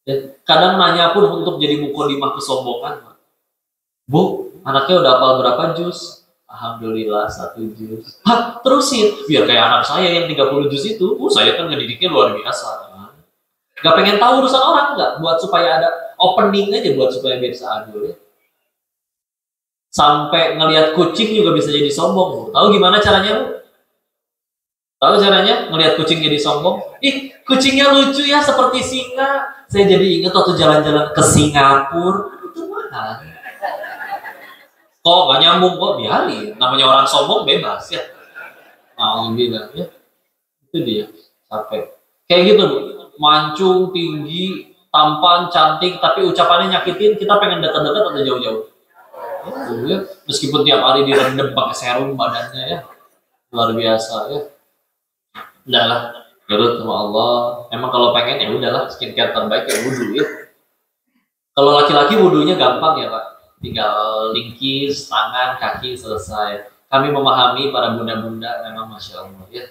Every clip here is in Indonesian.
Ya, kadang nanya pun untuk jadi mukodimah kesombongan. Bu, anaknya udah hafal berapa juz? Alhamdulillah 1 juz. Hah, terusin. Biar kayak anak saya yang 30 juz itu. Saya kan ngedidiknya luar biasa. Gak pengen tahu urusan orang nggak? Buat supaya ada opening aja, buat supaya biasa adul ya. Sampai ngelihat kucing juga bisa jadi sombong. Bu. Tahu gimana caranya, Bu? Tahu caranya ngelihat kucing jadi sombong? Ih, kucingnya lucu ya seperti singa. Saya jadi ingat waktu jalan-jalan ke Singapura. Itu mana? Kok gak nyambung kok biarin. Namanya orang sombong bebas ya. Mau bilang ya. Itu dia. Sampai kayak gitu, Bu. Mancung, tinggi, tampan, cantik, tapi ucapannya nyakitin, kita pengen dekat-dekat atau jauh-jauh. Ya. Meskipun tiap hari direndam pakai serum badannya ya. Luar biasa ya. Udahlah, nurut sama Allah. Emang kalau pengen ya udahlah, skincare terbaik ya wudhu ya. Kalau laki-laki wudhunya gampang ya Pak. Tinggal lingkis, tangan, kaki, selesai. Kami memahami para bunda-bunda memang Masya Allah ya.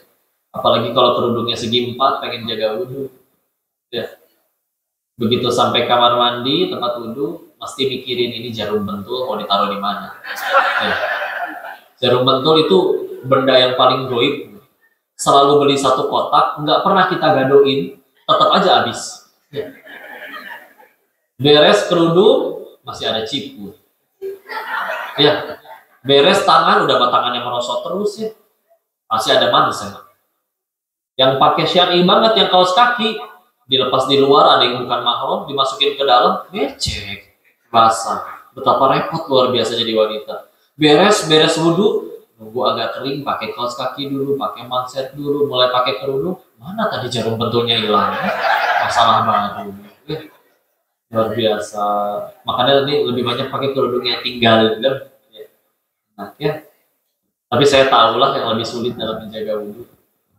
Apalagi kalau kerudungnya segi 4 pengen jaga wudhu. Ya. Begitu sampai kamar mandi, tempat wudhu, mesti mikirin ini jarum bentul mau ditaruh di mana. Ya. Jarum bentul itu benda yang paling goib. Selalu beli 1 kotak, nggak pernah kita gadoin, tetap aja habis. Ya. Beres kerudung, masih ada cipu. Ya. Beres tangan, udah tangannya merosot terus ya. Masih ada manis ya. Yang pakai syar'i banget, yang kaos kaki, dilepas di luar, ada yang bukan mahram, dimasukin ke dalam, becek, basah. Betapa repot luar biasa jadi wanita. Beres wudhu, nunggu agak kering, pakai kaos kaki dulu, pakai manset dulu, mulai pakai kerudung, mana tadi jarum bentulnya hilang? Masalah banget dulu. Luar biasa. Makanya tadi lebih banyak pakai kerudung yang tinggal, kan? Nah, ya. Tapi saya tahulah yang lebih sulit dalam menjaga wudhu.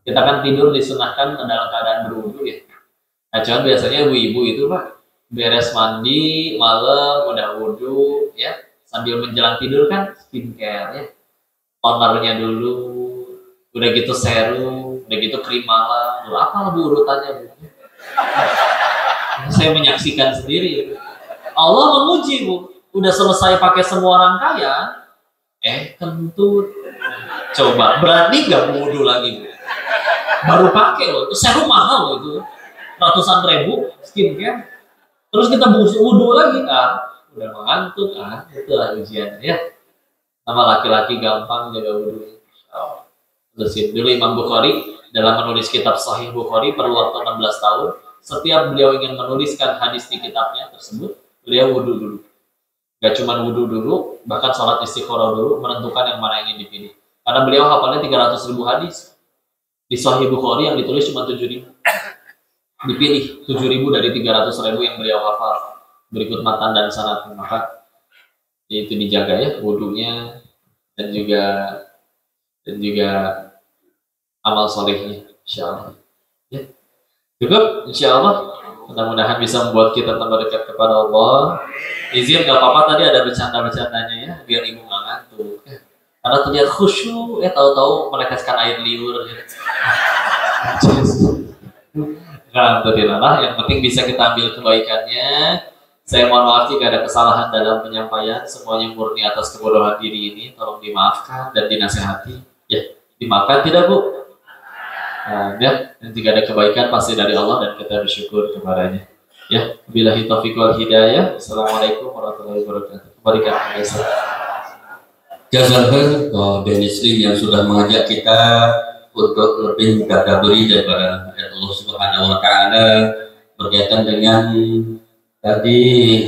Kita kan tidur disunahkan dalam keadaan berwudhu ya. Nah, cuman biasanya ibu-ibu itu Pak, beres mandi, malam, udah wudhu, ya, sambil menjelang tidur kan skincare, ya. Tonernya dulu, udah gitu serum, udah gitu krim malam, apa lebih urutannya, Bu? Saya menyaksikan sendiri. Allah menguji, Bu. Udah selesai pakai semua rangkaian, kentut. Coba, berani nggak wudhu lagi, Bu? Baru pakai loh, serum mahal loh itu. Ratusan ribu skincare, terus kita wudhu lagi udah mengantuk itulah ujiannya ya. Sama laki-laki gampang jaga wudhu. Bersin dulu Imam Bukhari dalam menulis kitab Sahih Bukhari perlu waktu 16 tahun. Setiap beliau ingin menuliskan hadis di kitabnya tersebut, beliau wudhu dulu. Gak cuma wudhu dulu, bahkan sholat istikharah dulu, menentukan yang mana yang ingin dipilih. Karena beliau hafalnya 300.000 hadis. Di Sahih Bukhari yang ditulis cuma 7.000. Dipilih 7.000 dari 300.000 yang beliau hafal, berikut matan dan sanad. Maka itu dijaga ya wudhunya dan juga amal solehnya, insyaallah ya. Cukup insyaallah, mudah-mudahan bisa membuat kita tambah dekat kepada Allah. Izin nggak apa-apa tadi ada bercanda-bercandanya ya, biar ibu nggak ngantuk ya. Karena terlihat khusyuk tahu-tahu meneteskan air liur ya. Alhamdulillah, yang penting bisa kita ambil kebaikannya. Saya mohon maaf jika ada kesalahan dalam penyampaian. Semuanya murni atas kebodohan diri ini. Tolong dimaafkan dan dinasehati. Ya, dimaafkan tidak Bu? Ya, dan jika ada kebaikan pasti dari Allah dan kita bersyukur kepadanya. Ya, billahi taufiq wal hidayah. Assalamualaikum warahmatullahi wabarakatuh. Berikan kasih. Jazakallah dan istri yang sudah mengajak kita untuk lebih mendadaburi daripada Allah Subhanahu wa Ta'ala berkaitan dengan tadi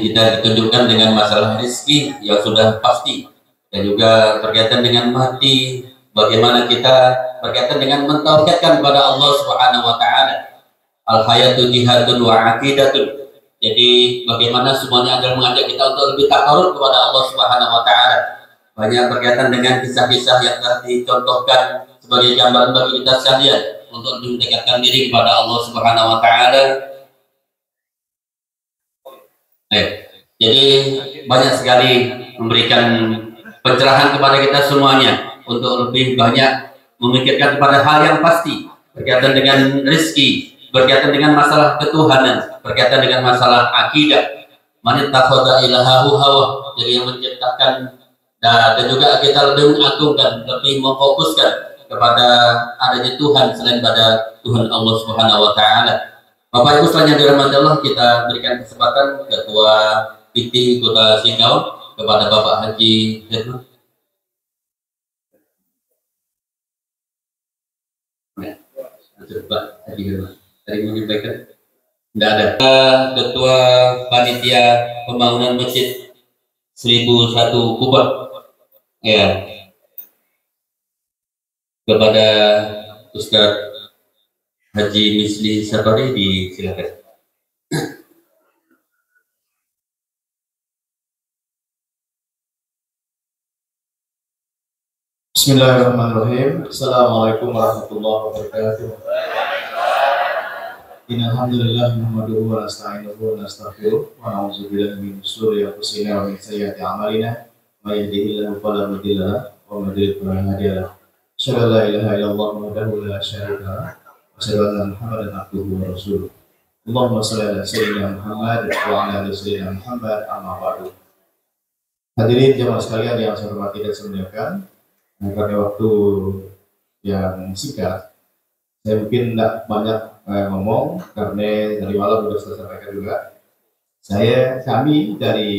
kita ditunjukkan dengan masalah rezeki yang sudah pasti dan juga berkaitan dengan mati, bagaimana kita berkaitan dengan mentauhidkan kepada Allah Subhanahu wa Ta'ala. Al hayatu jihadun wa aqidatun. Jadi bagaimana semuanya agar mengajak kita untuk lebih takarrub kepada Allah Subhanahu wa Ta'ala. Banyak berkaitan dengan kisah-kisah yang telah dicontohkan sebagai gambaran bagi kita sekalian untuk mendekatkan diri kepada Allah Subhanahu wa Ta'ala. Jadi banyak sekali memberikan pencerahan kepada kita semuanya untuk lebih banyak memikirkan kepada hal yang pasti berkaitan dengan rezeki, berkaitan dengan masalah ketuhanan, berkaitan dengan masalah akidah. Man ittakhadha ilahahu hawa, jadi yang menciptakan dan juga kita lebih mengagungkan, lebih memfokuskan kepada adanya Tuhan selain pada Tuhan Allah Subhanahu wa taala. Bapak Ibu sekalian yang dirahmati Allah, kita berikan kesempatan Ketua PT Kota Singkawang kepada Bapak Haji Hetman. Pak Haji Hetman tadi menyampaikan tidak ada. Ketua Panitia Pembangunan Masjid 1001 Kubah, ya, kepada Ustadz Haji Misli Sapari disilakan. Bismillahirrahmanirrahim. Assalamualaikum warahmatullahi wabarakatuh. Innalhamdulillah nahmaduhu wa nasta'inuhu wa nastaghfiruh wa na'udzu billahi min shururi anfusina wa min sayyiati a'malina may yahdihillahu fala mudilla lahu wa may yudlil fala hadiya lahu. Asyhadu an la ilaha illallah wahdahu la syarika lahu wa asyhadu anna Muhammadan abduhu wa rasuluh. Allahumma shalli ala sayyidina Muhammad wa ala ali sayyidina Muhammad, amma ba'du. Hadirin jemaah sekalian yang saya hormati dan saya muliakan, karena waktu yang singkat, saya mungkin tidak banyak ngomong karena dari malam sudah saya sampaikan juga. Kami dari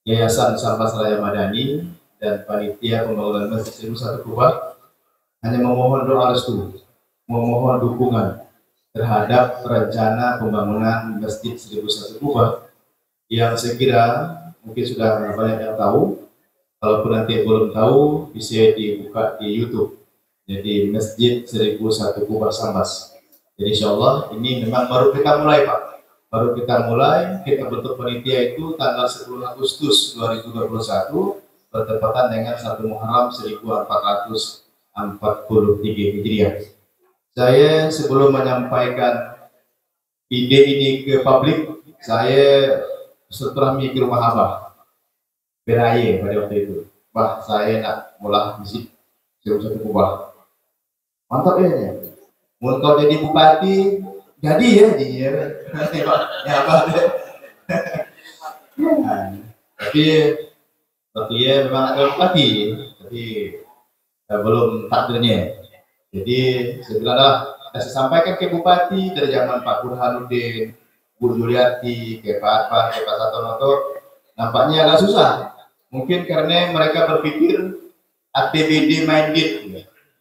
Yayasan Sampas Raya Madani dan Panitia Pembangunan Masjid 1001 Kubah hanya memohon doa restu, memohon dukungan terhadap rencana pembangunan Masjid 1001 Kubah yang saya kira mungkin sudah banyak yang tahu. Kalaupun nanti belum tahu, bisa dibuka di YouTube. Jadi Masjid 1001 Kubah Sambas. Jadi insya Allah ini memang baru kita mulai, Pak. Baru kita mulai, kita bentuk panitia itu tanggal 10 Agustus 2021 bertepatan dengan 1 Muharram 1443 Hijriah. Saya sebelum menyampaikan ide ini ke publik, saya silaturahmi ke rumah Abah Beraya pada waktu itu. Bah, saya nak mulai Masjid 1001 Kubah. Mantap ya. Mau kau jadi bupati, jadi ya dia. Ya apa deh. Tapi ya memang agak bupati, tapi belum takdirnya. Jadi segera saya sampaikan ke bupati dari zaman Pak Burhanuddin, Bu Juliati, ke Pak Arfan, ke Pak Satonoto, nampaknya agak susah. Mungkin karena mereka berpikir APBD minded.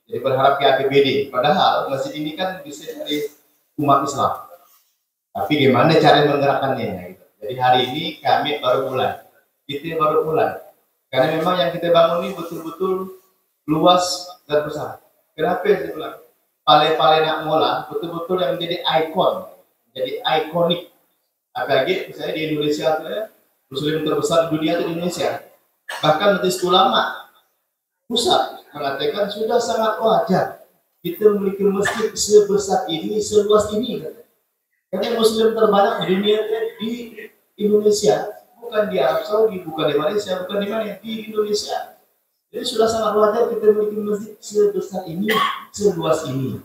Jadi berharap ke APBD, padahal masjid ini kan bisa dari umat Islam. Tapi gimana cara menggerakkannya? Jadi hari ini kami baru mulai, kita baru mulai. Karena memang yang kita bangun ini betul-betul luas dan besar. Kenapa saya bilang? Pale-pale nak mola betul-betul yang menjadi ikon, jadi ikonik. Apalagi misalnya di Indonesia, Muslim terbesar di dunia itu di Indonesia. Bahkan Majelis Ulama pusat mengatakan sudah sangat wajar kita memiliki masjid sebesar ini, seluas ini. Karena Muslim terbanyak di dunia di Indonesia, bukan di Arab Saudi, bukan di Malaysia, bukan di mana, di Indonesia. Jadi sudah sangat wajar kita memiliki masjid sebesar ini, seluas ini.